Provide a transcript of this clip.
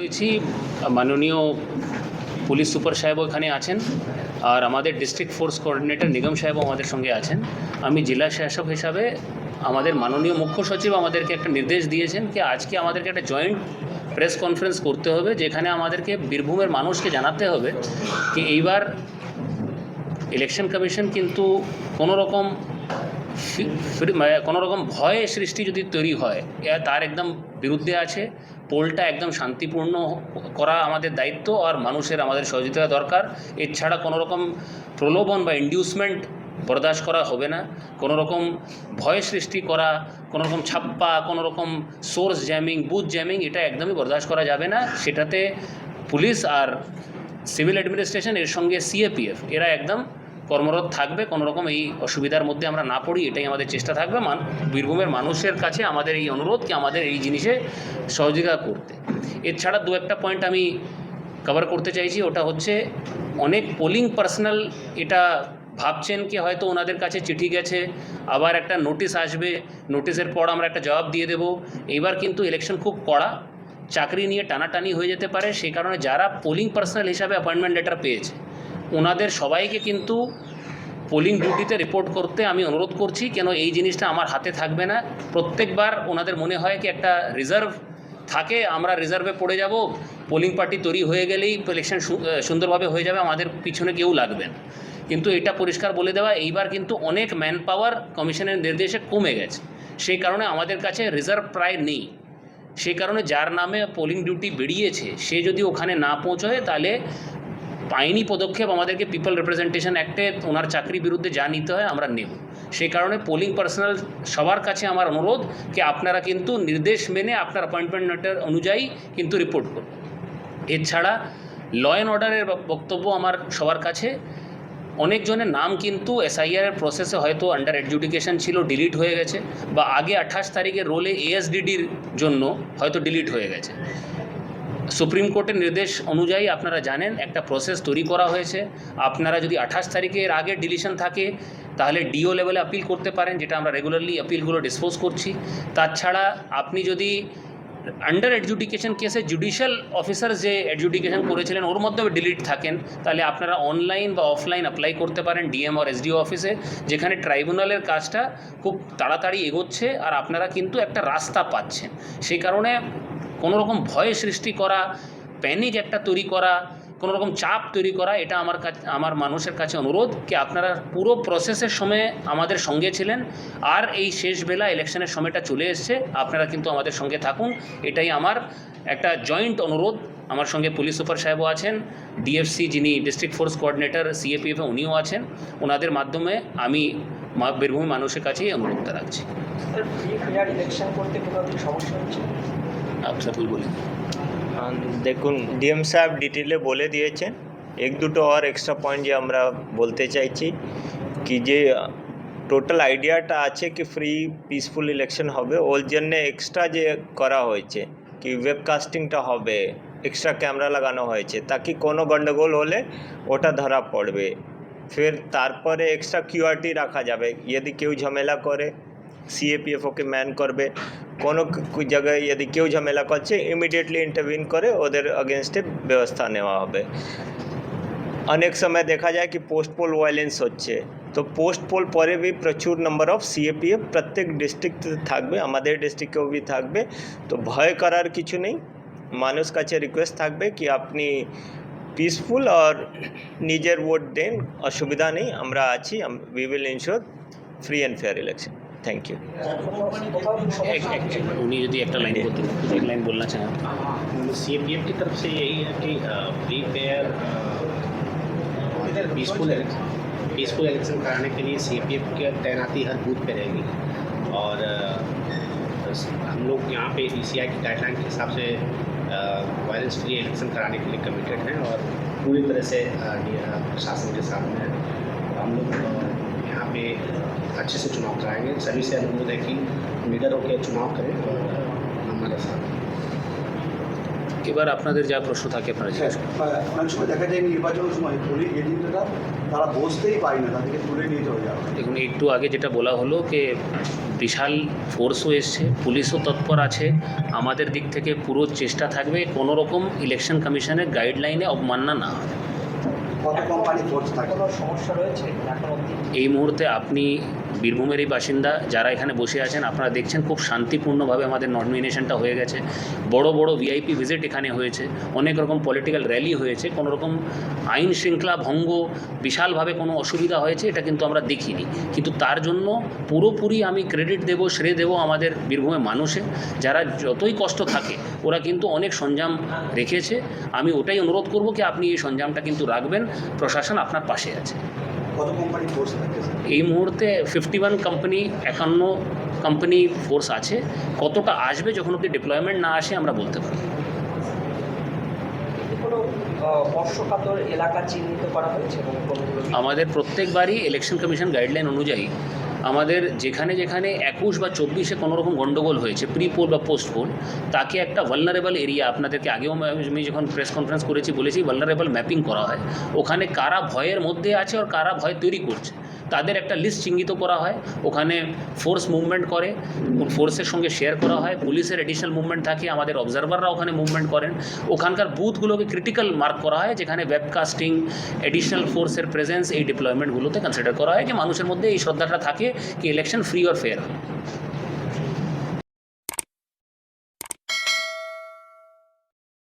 হয়েছি মাননীয় police super সাহেবও এখানে আছেন আর আমাদের ডিস্ট্রিক্ট ফোর্স কোঅর্ডিনেটর নিগম সাহেবও আমাদের সঙ্গে আছেন। আমি জেলা শাসক হিসাবে আমাদের মাননীয় মুখ্য সচিব আমাদেরকে একটা নির্দেশ দিয়েছেন কি আজকে আমাদেরকে একটা জয়েন্ট প্রেস কনফারেন্স করতে হবে, যেখানে আমাদেরকে বীরভূমের মানুষকে জানাতে হবে কি এইবার ইলেকশন কমিশন কিন্তু কোনো রকম ভয় সৃষ্টি যদি তৈরি হয় তার একদম বিরুদ্ধে আছে। পোলটা একদম শান্তিপূর্ণ করা আমাদের দায়িত্ব আর মানুষের আমাদের সহযোগিতা দরকার। এছাড়া কোনো রকম প্রলোভন বা ইনডিউসমেন্ট বরদাস্ত করা হবে না। কোনো রকম ভয় সৃষ্টি করা, কোনো রকম ছাপ্পা, কোনো রকম সোর্স জ্যামিং, বুথ জ্যামিং, এটা একদমই বরদাস্ত করা যাবে না। সেটাতে পুলিশ আর সিভিল অ্যাডমিনিস্ট্রেশন এর সঙ্গে সিএপিএফ এরা একদম কর্মরত থাকবে। কোনো রকম এই অসুবিধার মধ্যে আমরা না পড়ি, এটাই আমাদের চেষ্টা থাকবে। বীরভূমের মানুষের কাছে আমাদের এই অনুরোধ কি আমাদের এই জিনিসে সহযোগিতা করতে। এছাড়া দু একটা পয়েন্ট আমি কভার করতে চাইছি, ওটা হচ্ছে অনেক পোলিং পার্সোনাল এটা ভাবছেন কি হয়তো ওনাদের কাছে চিঠি গেছে, আবার একটা নোটিশ আসবে, নোটিশের পর আমরা একটা জবাব দিয়ে দেবো। এইবার কিন্তু ইলেকশন খুব কড়া, চাকরি নিয়ে টানাটানি হয়ে যেতে পারে। সেই কারণে যারা পোলিং পার্সোনাল হিসাবে অ্যাপয়েন্টমেন্ট লেটার পেয়েছে ওনাদের সবাইকে কিন্তু পোলিং ডিউটিতে রিপোর্ট করতে আমি অনুরোধ করছি। কেন এই জিনিসটা আমার হাতে থাকবে না। প্রত্যেকবার ওনাদের মনে হয় কি একটা রিজার্ভ থাকে, আমরা রিজার্ভে পড়ে যাব, পোলিং পার্টি তৈরি হয়ে গেলেই ইলেকশন সুন্দরভাবে হয়ে যাবে, আমাদের পিছনে কেউ লাগবে না। কিন্তু এটা পরিষ্কার বলে দেওয়া, এইবার কিন্তু অনেক ম্যান পাওয়ার কমিশনের নির্দেশে কমে গেছে। সেই কারণে আমাদের কাছে রিজার্ভ প্রায় নেই। সেই কারণে যার নামে পোলিং ডিউটি বেরিয়েছে সে যদি ওখানে না পৌঁছয় তাহলে আইনি পদক্ষেপ আমাদেরকে পিপল রিপ্রেজেন্টেশন অ্যাক্টে ওনার চাকরির বিরুদ্ধে যা নিতে হয় আমরা নেব। সেই কারণে পোলিং পার্সোনাল সবার কাছে আমার অনুরোধ কি আপনারা কিন্তু নির্দেশ মেনে আপনার অ্যাপয়েন্টমেন্ট লেটার অনুযায়ী কিন্তু রিপোর্ট করুন। এছাড়া ল অ্যান্ড অর্ডারের বক্তব্য আমার সবার কাছে, অনেকজনের নাম কিন্তু এসআইআরের প্রসেসে হয়তো আন্ডার এডজুডিকেশন ছিল, ডিলিট হয়ে গেছে, বা আগে 28 তারিখের রোলে এএসডিডির জন্য হয়তো ডিলিট হয়ে গেছে। সুপ্রিম কোর্টের নির্দেশ অনুযায়ী আপনারা জানেন একটা প্রসেস তৈরি করা হয়েছে। আপনারা যদি 28 তারিখের আগে ডিলিশন থাকে তাহলে ডিও লেভেলে আপিল করতে পারেন, যেটা আমরা রেগুলারলি আপিলগুলো ডিসপোজ করছি। তাছাড়া আপনি যদি আন্ডার এডজুডিকেশন কেসে জুডিশিয়াল অফিসার যে এডজুডিকেশন করেছিলেন ওর মধ্যে ডিলিট থাকেন, তাহলে আপনারা অনলাইন বা অফলাইন অ্যাপ্লাই করতে পারেন ডিএম আর এসডিও অফিসে, যেখানে ট্রাইব্যুনালের কাজটা খুব তাড়াতাড়ি এগোচ্ছে আর আপনারা কিন্তু একটা রাস্তা পাচ্ছেন। সেই কারণে কোনো রকম ভয় সৃষ্টি করা, প্যানিক একটা তৈরি করা, কোনো রকম চাপ তৈরি করা, এটা আমার মানুষের কাছে অনুরোধ কি আপনারা পুরো প্রসেসের সময় আমাদের সঙ্গে ছিলেন আর এই শেষ বেলা ইলেকশনের সময়টা চলে এসছে, আপনারা কিন্তু আমাদের সঙ্গে থাকুন। এটাই আমার একটা জয়েন্ট অনুরোধ। আমার সঙ্গে পুলিশ সুপার সাহেবও আছেন, ডিএফসি যিনি ডিস্ট্রিক্ট ফোর্স কোঅর্ডিনেটর সিএপিএফে উনিও আছেন। ওনাদের মাধ্যমে আমি বীরভূম মানুষের কাছেই অনুরোধটা রাখছি। ইলেকশন করতে কোনো সমস্যা হচ্ছে? আচ্ছা, বলি দেখুন, ডিএম সাহেব ডিটেলে বলে দিয়েছেন। এক দুটো আর এক্সট্রা পয়েন্ট যে আমরা বলতে চাইছি কি যে টোটাল আইডিয়াটা আছে কি ফ্রি পিসফুল ইলেকশন হবে, ওর জন্য এক্সট্রা যে করা হয়েছে কি ওয়েবকাস্টিংটা হবে, এক্সট্রা ক্যামেরা লাগানো হয়েছে তাকি কোনো গন্ডগোল হলে ওটা ধরা পড়বে। ফের তারপরে এক্সট্রা কিউআরটি রাখা যাবে, যদি কেউ ঝামেলা করে সিএপিএফ ওকে ম্যান করবে। কোনো জায়গায় যদি কেউ ঝামেলা করছে ইমিডিয়েটলি ইন্টারভিন করে ওদের अगेंस्टे ব্যবস্থা নেওয়া হবে। অনেক সময় দেখা যায় কি পোস্ট পোল ভায়োলেন্স হচ্ছে, তো পোস্ট পোল পরে भी প্রচুর নাম্বার অফ সিএপিএফ প্রত্যেক ডিস্ট্রিক্টে থাকবে, আমাদের ডিস্ট্রিক্টেও भी থাকবে। তো ভয় করার কিছু নেই। মানুষ কাছে রিকোয়েস্ট থাকবে কি আপনি পিসফুল আর নিজের ভোট দেন, অসুবিধা নেই, আমরা আছি, we will ensure free and fair election. Thank you. उन्हीं यदि एक लाइन बोलते हैं, एक लाइन बोलना चाहें। सीएपीएफ की तरफ से यही है कि फ्री फेयर पीसफुल इलेक्शन कराने के लिए सीएपीएफ की तैनाती हर बूथ पे रहेगी और हम लोग यहाँ पे ईसीआई की गाइडलाइन के हिसाब से वायलेंस फ्री इलेक्शन कराने के लिए कमिटेड हैं और पूरी तरह से प्रशासन के साथ में हम लोग यहाँ पे अच्छे से चुनाव कराएंगे। सभी से अनुरोध है कि निडर होकर चुनाव करें और हमारे साथ। এবার আপনাদের যা প্রশ্ন থাকে আপনারা জিজ্ঞেস করুন। অনেক সময় দেখা যায় নির্বাচনের সময় পুলিশ এজেন্টরা তারা বসতেই পায় না, তাদেরকে তুলে নিয়ে চলে যাওয়া হয়। দেখুন, একটু আগে যেটা বলা হলো যে বিশাল ফোর্সও এসছে, পুলিশও তৎপর আছে, আমাদের দিক থেকে পুরো চেষ্টা থাকবে কোনো রকম ইলেকশন কমিশনের গাইডলাইনে অবমাননা না হয়। কত কোম্পানি ফোর্স থাকে? কোনো সমস্যা রয়েছে এখন অবধি? এই মুহূর্তে আপনি বীরভূমেরই বাসিন্দা, যারা এখানে বসে আছেন আপনারা দেখছেন খুব শান্তিপূর্ণভাবে আমাদের নমিনেশনটা হয়ে গেছে। বড় বড় ভিআইপি ভিজিট এখানে হয়েছে, অনেক রকম পলিটিক্যাল র্যালি হয়েছে, কোনো রকম আইন শৃঙ্খলা ভঙ্গ বিশালভাবে কোনো অসুবিধা হয়েছে এটা কিন্তু আমরা দেখিনি। কিন্তু তার জন্য পুরোপুরি আমি ক্রেডিট দেব, শ্রেয় দেব আমাদের বীরভূমের মানুষের, যারা যতই কষ্ট থাকে ওরা কিন্তু অনেক সরঞ্জাম রেখেছে। আমি ওটাই অনুরোধ করব কি আপনি এই সরঞ্জামটা কিন্তু রাখবেন, প্রশাসন আপনার পাশে আছে। কত কোম্পানি ফোর্স থাকে স্যার? এই মুহূর্তে 51 কোম্পানি, 51 কোম্পানি ফোর্স আছে। কতটা আসবে যখন অব্দি ডিপ্লয়মেন্ট না আসে আমরা বলতে পারি। কোনো স্পর্শকাতর এলাকা চিহ্নিত করা হয়েছে এবং কোনগুলো আমাদের প্রত্যেকবারই ইলেকশন কমিশন গাইডলাইন অনুযায়ী আমাদের যেখানে যেখানে 21 বা 24-এ কোনো রকম গণ্ডগোল হয়েছে, প্রি পোল বা পোস্ট পোল, তাকে একটা ভালনারেবল এরিয়া, আপনাদেরকে আগেও আমি যখন প্রেস কনফারেন্স করেছি বলেছি ভালনারেবল ম্যাপিং করা হয়। ওখানে কারা ভয়ের মধ্যে আছে আর কারা ভয় তৈরি করছে তাদের একটা লিস্ট চিহ্নিত করা হয়। ওখানে ফোর্স মুভমেন্ট করে, ফোর্সের সঙ্গে শেয়ার করা হয়, পুলিশের এডিশনাল মুভমেন্ট থাকে, আমাদের অবজারভাররা ওখানে মুভমেন্ট করেন। ওখানকার বুথগুলোকে ক্রিটিক্যাল মার্ক করা হয়, যেখানে ওয়েবকাস্টিং, এডিশনাল ফোর্সের প্রেজেন্স, এই ডিপ্লয়মেন্টগুলোতে কনসিডার করা হয় যে মানুষের মধ্যে এই শ্রদ্ধাটা থাকে কি ইলেকশন ফ্রি আর ফেয়ার হয়।